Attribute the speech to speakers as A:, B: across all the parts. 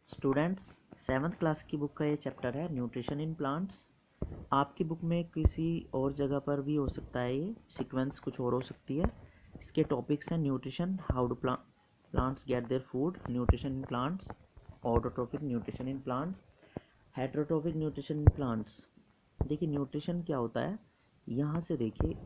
A: Students, 7th class की book का ये चैप्टर है न्यूट्रिशन इन प्लांट्स। आपकी बुक में किसी और जगह पर भी हो सकता है, ये सीक्वेंस कुछ और हो सकती है। इसके टॉपिक्स हैं nutrition, how do plants get their food, nutrition in plants, autotrophic nutrition in plants, heterotrophic nutrition in plants. देखिए न्यूट्रिशन क्या होता है, यहाँ से देखिए,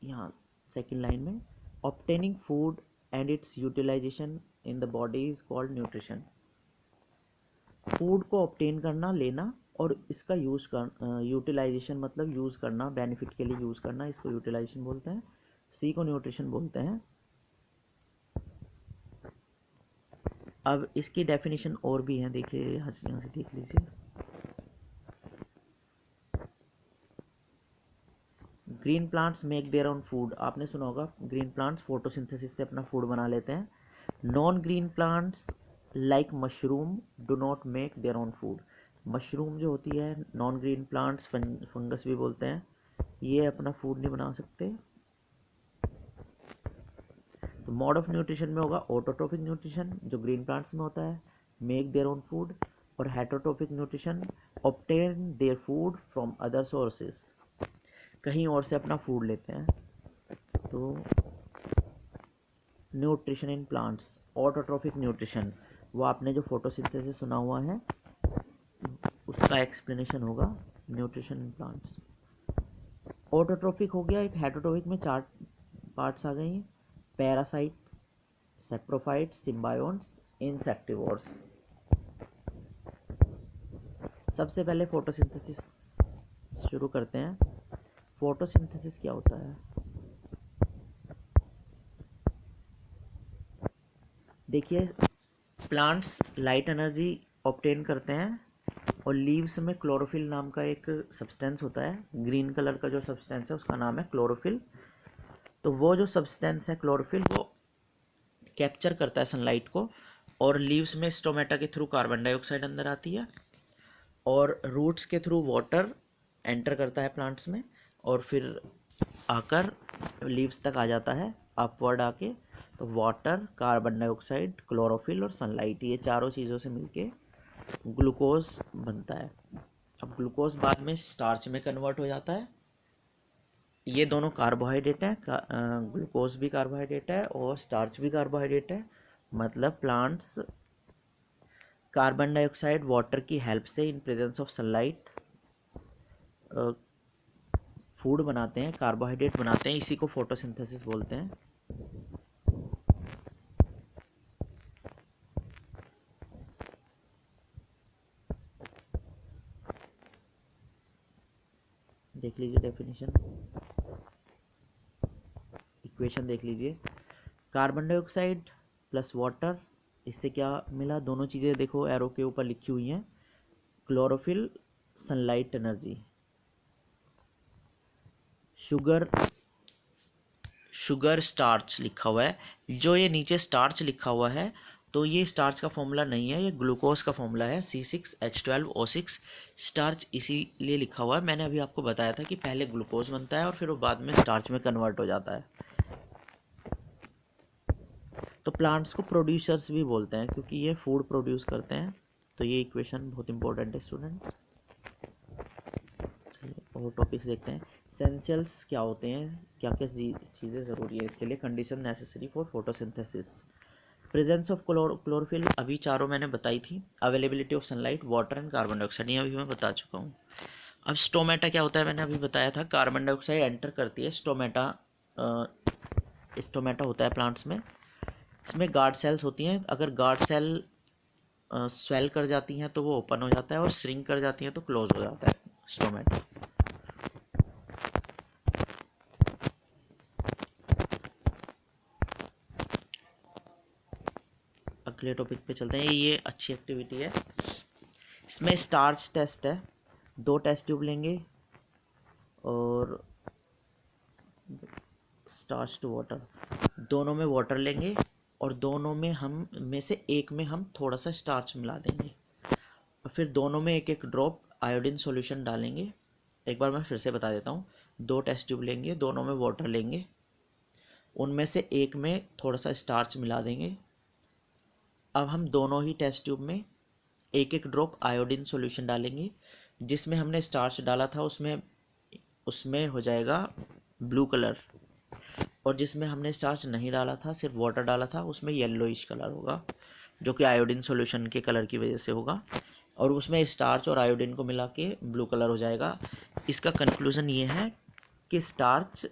A: यहाँ सेकेंड लाइन में obtaining food and its utilization in the body is called nutrition. Food को ऑब्टेन करना, लेना, और इसका यूज़ कर यूटिलाइजेशन मतलब यूज़ करना, बेनिफिट के लिए यूज़ करना, इसको यूटिलाइजेशन बोलते हैं। सी को न्यूट्रिशन बोलते हैं। अब इसकी डेफिनेशन और भी है, देखिए यहाँ से देख लीजिए। Green plants make their own food, आपने सुना होगा ग्रीन प्लांट्स फोटोसिंथेसिस से अपना फूड बना लेते हैं। Non green plants like mushroom do not make their own food. Mushroom जो होती है, नॉन ग्रीन प्लांट्स, फंगस भी बोलते हैं, ये अपना फूड नहीं बना सकते। तो मोड ऑफ न्यूट्रिशन में होगा ऑटोट्रोफिक न्यूट्रिशन, जो ग्रीन प्लांट्स में होता है, मेक देयर ओन फूड, और heterotrophic nutrition, obtain their food from other sources, कहीं और से अपना फूड लेते हैं। तो nutrition in plants, autotrophic nutrition, वो आपने जो फोटोसिंथेसिस सुना हुआ है उसका एक्सप्लेनेशन होगा न्यूट्रिशन इन प्लांट्स। ऑटोट्रोफिक हो गया, एक हेटरोट्रोफिक में 4 पार्ट्स आ गए हैं, पैरासाइट, सेप्रोफाइट्स, सिम्बायोन्ट्स, इंसेक्टिवोर्स। सबसे पहले फोटोसिंथेसिस शुरू करते हैं। फोटोसिंथेसिस क्या होता है? देखिए, प्लांट्स लाइट एनर्जी ऑब्टेन करते हैं, और लीव्स में क्लोरोफिल नाम का एक सब्सटेंस होता है, ग्रीन कलर का जो सब्सटेंस है उसका नाम है क्लोरोफिल। तो वो जो सब्सटेंस है क्लोरोफिल, वो कैप्चर करता है सनलाइट को, और लीव्स में स्टोमेटा के थ्रू कार्बन डाइऑक्साइड अंदर आती है, और रूट्स के थ्रू वाटर एंटर करता है प्लांट्स में, और फिर आकर लीव्स तक आ जाता है अपवर्ड आके। तो वाटर, कार्बन डाइऑक्साइड, क्लोरोफिल और सनलाइट, ये चारों चीज़ों से मिलके ग्लूकोज बनता है। अब ग्लूकोज बाद में स्टार्च में कन्वर्ट हो जाता है। ये दोनों कार्बोहाइड्रेट है, ग्लूकोज भी कार्बोहाइड्रेट है और स्टार्च भी कार्बोहाइड्रेट है। मतलब प्लांट्स कार्बन डाइऑक्साइड वाटर की हेल्प से in presence of sunlight food बनाते हैं, कार्बोहाइड्रेट बनाते हैं, इसी को फोटोसिंथेसिस बोलते हैं। देख लीजिए डेफिनेशन, इक्वेशन देख लीजिए। कार्बन डाइऑक्साइड प्लस वाटर, इससे क्या मिला? दोनों चीज़ें देखो एरो के ऊपर लिखी हुई हैं, chlorophyll, sunlight energy. Sugar starch लिखा हुआ है, जो ये नीचे स्टार्च लिखा हुआ है, तो ये स्टार्च का फॉर्मूला नहीं है, ये ग्लूकोज का फॉर्मूला है, C6H12O6। स्टार्च इसीलिए लिखा हुआ है, मैंने अभी आपको बताया था कि पहले ग्लूकोज बनता है और फिर वो बाद में स्टार्च में कन्वर्ट हो जाता है। तो प्लांट्स को प्रोड्यूसर्स भी बोलते हैं क्योंकि ये फूड प्रोड्यूस करते हैं। तो ये इक्वेशन बहुत इंपॉर्टेंट है स्टूडेंट्स। और टॉपिक्स देखते हैं। एसेंशियल्स क्या होते हैं, क्या क्या चीज़ें ज़रूरी है इसके लिए। Condition necessary for photosynthesis, presence of chlorophyll, अभी चारों मैंने बताई थी। Availability of sunlight, water and carbon dioxide, ये अभी मैं बता चुका हूँ। अब स्टोमेटा क्या होता है, मैंने अभी बताया था, कार्बन डाइऑक्साइड एंटर करती है स्टोमेटा। स्टोमेटा होता है प्लांट्स में, इसमें गार्ड सेल्स होती हैं। अगर गार्ड सेल स्वेल कर जाती हैं तो वो ओपन हो जाता है, और श्रिंक कर जाती हैं तो क्लोज हो जाता है स्टोमेटा। अगले टॉपिक पे चलते हैं, ये अच्छी एक्टिविटी है। इसमें स्टार्च टेस्ट है, 2 टेस्ट ट्यूब लेंगे और स्टार्च टू वाटर, दोनों में वाटर लेंगे, और दोनों में से एक में हम थोड़ा सा स्टार्च मिला देंगे, और फिर दोनों में एक एक ड्रॉप आयोडीन सॉल्यूशन डालेंगे। एक बार मैं फिर से बता देता हूँ। 2 टेस्ट ट्यूब लेंगे, दोनों में वाटर लेंगे, उनमें से एक में थोड़ा सा स्टार्च मिला देंगे। अब हम दोनों ही टेस्ट ट्यूब में एक एक ड्रॉप आयोडीन सॉल्यूशन डालेंगे। जिसमें हमने स्टार्च डाला था उसमें उसमें हो जाएगा ब्लू कलर, और जिसमें हमने स्टार्च नहीं डाला था, सिर्फ वाटर डाला था, उसमें येलोइश कलर होगा, जो कि आयोडीन सॉल्यूशन के कलर की वजह से होगा। और उसमें स्टार्च और आयोडीन को मिला के ब्लू कलर हो जाएगा। इसका कंक्लूज़न ये है कि स्टार्च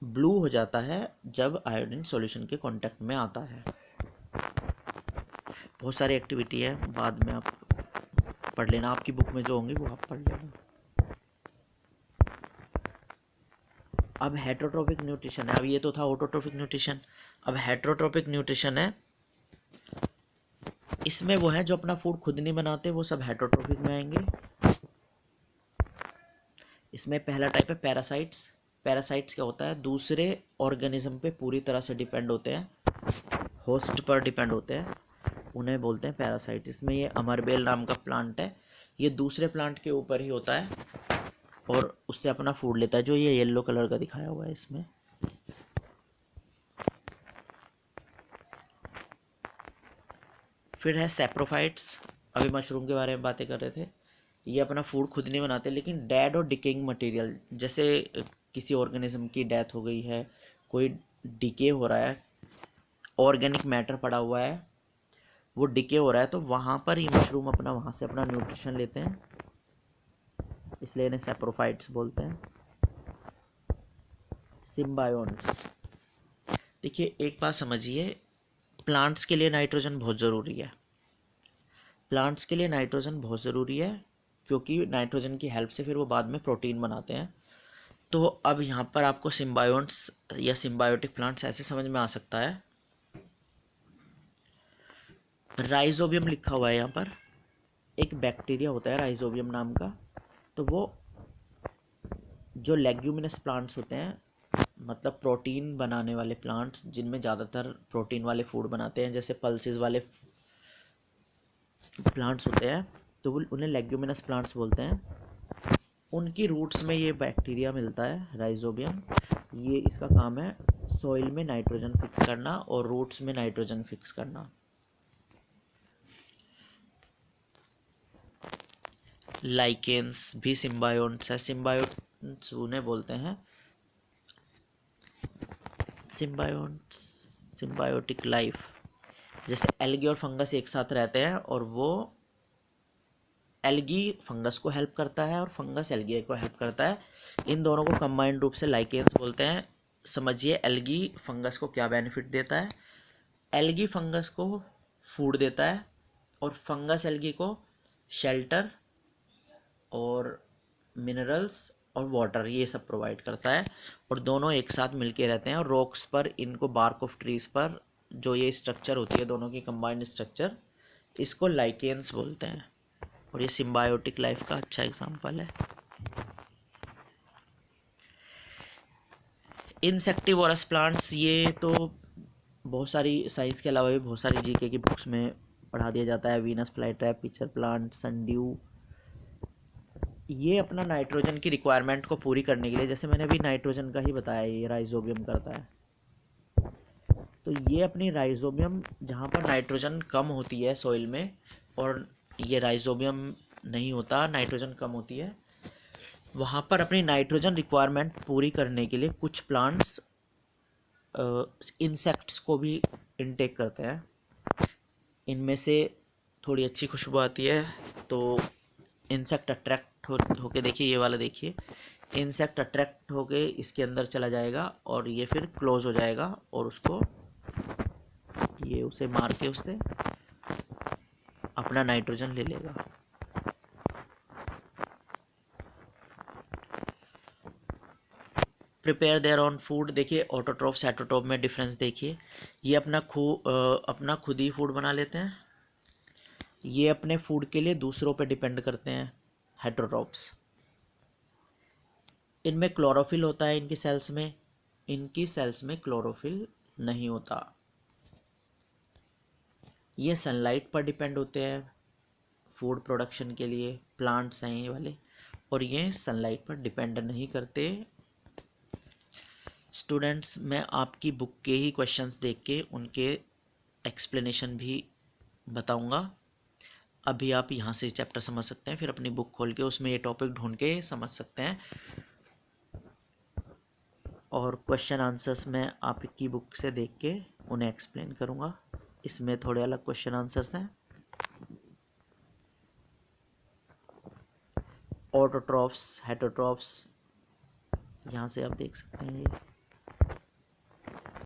A: ब्लू हो जाता है जब आयोडीन सॉल्यूशन के कांटेक्ट में आता है। बहुत सारी एक्टिविटी है, बाद में आप पढ़ लेना, आपकी बुक में जो होंगी वो आप पढ़ लेना। अब हेटरोट्रोपिक न्यूट्रिशन है। अब ये तो था ऑटोट्रोपिक न्यूट्रिशन, अब हेटरोट्रोपिक न्यूट्रिशन है। इसमें वो है जो अपना फूड खुद नहीं बनाते, वो सब हेटरोट्रोपिक में आएंगे। इसमें पहला टाइप है पैरासाइट्स। पैरासाइट्स क्या होता है, दूसरे ऑर्गेनिज्म पे पूरी तरह से डिपेंड होते हैं, होस्ट पर डिपेंड होते हैं, उन्हें बोलते हैं पैरासाइट। इसमें ये अमरबेल नाम का प्लांट है, ये दूसरे प्लांट के ऊपर ही होता है और उससे अपना फूड लेता है, जो ये येलो कलर का दिखाया हुआ है इसमें। फिर है सेप्रोफाइट्स। अभी मशरूम के बारे में बातें कर रहे थे। ये अपना फूड खुद नहीं बनाते, लेकिन डेड और डिकेइंग मटेरियल, जैसे किसी ऑर्गेनिज्म की डेथ हो गई है, कोई डिके हो रहा है, ऑर्गेनिक मैटर पड़ा हुआ है, वो डिके हो रहा है, तो वहाँ पर ये मशरूम अपना वहाँ से अपना न्यूट्रिशन लेते हैं, इसलिए इन्हें सेप्रोफाइट्स बोलते हैं। सिम्बायोन्ट्स। देखिए एक बात समझिए, प्लांट्स के लिए नाइट्रोजन बहुत ज़रूरी है। प्लांट्स के लिए नाइट्रोजन बहुत ज़रूरी है, क्योंकि नाइट्रोजन की हेल्प से फिर वो बाद में प्रोटीन बनाते हैं। तो अब यहाँ पर आपको सिम्बायोन्ट्स या सिम्बायोटिक प्लांट्स ऐसे समझ में आ सकता है। राइजोबियम लिखा हुआ है यहाँ पर, एक बैक्टीरिया होता है राइजोबियम नाम का। तो वो जो लेग्यूमिनस प्लांट्स होते हैं, मतलब प्रोटीन बनाने वाले प्लांट्स, जिनमें ज़्यादातर प्रोटीन वाले फूड बनाते हैं, जैसे पल्सेस वाले प्लांट्स होते हैं, तो वो उन्हें लेग्यूमिनस प्लांट्स बोलते हैं। उनकी रूट्स में ये बैक्टीरिया मिलता है राइजोबियम। ये इसका काम है सॉइल में नाइट्रोजन फिक्स करना और रूट्स में नाइट्रोजन फिक्स करना। लाइकेन्स भी सिम्बायोट्स है। सिम्बायोट्स उन्हें बोलते हैं सिम्बायोट्स, सिम्बायोटिक लाइफ। जैसे एल्गी और फंगस एक साथ रहते हैं, और वो एल्गी फंगस को हेल्प करता है और फंगस एल्गी को हेल्प करता है। इन दोनों को कंबाइंड रूप से लाइकेन्स बोलते हैं। समझिए एल्गी फंगस को क्या बेनिफिट देता है। एल्गी फंगस को फूड देता है, और फंगस एल्गी को शेल्टर और मिनरल्स और वाटर, ये सब प्रोवाइड करता है। और दोनों एक साथ मिलके रहते हैं, और रॉक्स पर इनको, बार्क ऑफ ट्रीज पर जो ये स्ट्रक्चर होती है दोनों की कंबाइंड स्ट्रक्चर, इसको लाइकेन्स बोलते हैं। और ये सिम्बायोटिक लाइफ का अच्छा एग्जांपल है। इंसेक्टिवोरस प्लांट्स, ये तो बहुत सारी साइंस के अलावा भी बहुत सारी जीके की बुक्स में पढ़ा दिया जाता है। Venus flytrap, pitcher plant, sundew, ये अपना नाइट्रोजन की रिक्वायरमेंट को पूरी करने के लिए, जैसे मैंने अभी नाइट्रोजन का ही बताया, ये राइजोबियम करता है। तो ये अपनी राइजोबियम, जहाँ पर नाइट्रोजन कम होती है सॉइल में, और ये राइजोबियम नहीं होता, नाइट्रोजन कम होती है, वहाँ पर अपनी नाइट्रोजन रिक्वायरमेंट पूरी करने के लिए कुछ प्लांट्स इंसेक्ट्स को भी इनटेक करते हैं। इनमें से थोड़ी अच्छी खुशबू आती है, तो इंसेक्ट अट्रैक्ट होके, देखिए ये वाला देखिए, इंसेक्ट अट्रैक्ट होके इसके अंदर चला जाएगा, और ये फिर क्लोज हो जाएगा, और उसको ये उसे मार के उससे अपना नाइट्रोजन ले लेगा। Prepare their on food. देखिए ऑटोट्रोफ सेटोट्रोफ में डिफरेंस देखिए। ये अपना खुद ही फूड बना लेते हैं, ये अपने फूड के लिए दूसरों पे डिपेंड करते हैं, हेटरोट्रोफ्स। इनमें क्लोरोफिल होता है इनकी सेल्स में, इनकी सेल्स में क्लोरोफिल नहीं होता। ये सनलाइट पर डिपेंड होते हैं फूड प्रोडक्शन के लिए, प्लांट्स हैं ये वाले, और ये सनलाइट पर डिपेंड नहीं करते। स्टूडेंट्स, मैं आपकी बुक के ही क्वेश्चंस देख के उनके एक्सप्लेनेशन भी बताऊंगा। अभी आप यहाँ से चैप्टर समझ सकते हैं, फिर अपनी बुक खोल के उसमें ये टॉपिक ढूंढ के समझ सकते हैं। और क्वेश्चन आंसर्स मैं आपकी बुक से देख के उन्हें एक्सप्लेन करूँगा। इसमें थोड़े अलग क्वेश्चन आंसर्स हैं। ऑटोट्रॉफ्स, हेटरोट्रॉफ्स, यहाँ से आप देख सकते हैं ये